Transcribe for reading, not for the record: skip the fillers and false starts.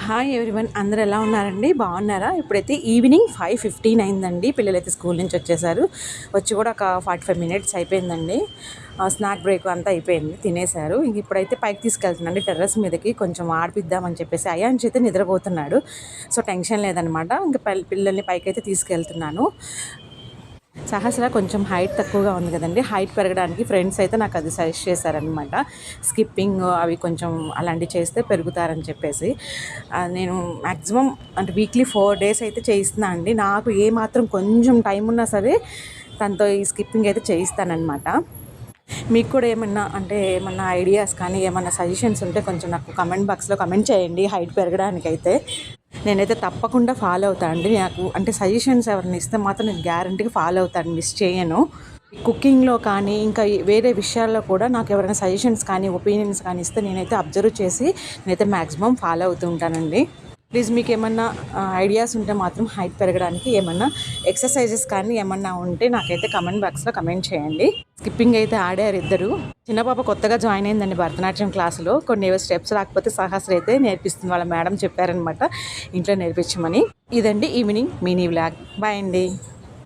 Hi everyone, అందరూ ఎలా ఉన్నారండి? బాగున్నారా? ఇప్పుడైతే ఈవినింగ్ 5:15 అయిందండి. పిల్లలైతే స్కూల్ నుంచి వచ్చేసారు. వచ్చి కూడా ఒక 45 మినిట్స్ అయిపోయిందండి. స్నాక్ బ్రేక్ అంతా అయిపోయింది, తినేశారు. ఇంక ఇప్పుడైతే పైకి తీసుకెళ్తున్నాండి, టెర్రస్ మీదకి కొంచెం ఆడిపిద్దామని చెప్పేసి. అయాన్ష్ అయితే నిద్రపోతున్నాడు, సో టెన్షన్ లేదనమాట. ఇంకా పిల్లల్ని పైకి అయితే తీసుకెళ్తున్నాను. సహస్ర కొంచెం హైట్ తక్కువగా ఉంది కదండి, హైట్ పెరగడానికి ఫ్రెండ్స్ అయితే నాకు అది సజెస్ట్ చేశారనమాట. స్కిప్పింగ్ అవి కొంచెం అలాంటివి చేస్తే పెరుగుతారని చెప్పేసి నేను మ్యాక్సిమం అంటే వీక్లీ 4 డేస్ అయితే చేయిస్తున్నా అండి. నాకు ఏమాత్రం కొంచెం టైం ఉన్నా సరే తనతో ఈ స్కిప్పింగ్ అయితే చేయిస్తానన్నమాట. మీకు కూడా ఏమన్నా ఐడియాస్ కానీ ఏమన్నా సజెషన్స్ ఉంటే కొంచెం నాకు కమెంట్ బాక్స్లో కమెంట్ చేయండి. హైట్ పెరగడానికైతే నేనైతే తప్పకుండా ఫాలో అవుతాను అండి. నాకు అంటే సజెషన్స్ ఎవరిని ఇస్తే మాత్రం నేను గ్యారంటీగా ఫాలో అవుతాను, మిస్ చేయను. కుకింగ్లో కానీ ఇంకా వేరే విషయాల్లో కూడా నాకు ఎవరైనా సజెషన్స్ కానీ ఒపీనియన్స్ కానీ ఇస్తే నేనైతే అబ్జర్వ్ చేసి నేనైతే మ్యాక్సిమం ఫాలో అవుతూ ఉంటానండి. ప్లీజ్ మీకు ఏమన్నా ఐడియాస్ ఉంటే మాత్రం హైట్ పెరగడానికి ఏమన్నా ఎక్సర్సైజెస్ కానీ ఏమన్నా ఉంటే నాకైతే కమెంట్ బాక్స్లో కమెంట్ చేయండి. స్కిప్పింగ్ అయితే ఆడారు ఇద్దరు. చిన్న పాప కొత్తగా జాయిన్ అయిందండి భరతనాట్యం క్లాసులో. కొన్ని స్టెప్స్ రాకపోతే సహస్ర అయితే నేర్పిస్తుంది, వాళ్ళ మేడం చెప్పారనమాట ఇంట్లో నేర్పించమని. ఇదండి ఈవినింగ్ మినీ వ్లాగ్. బాయ్ అండి.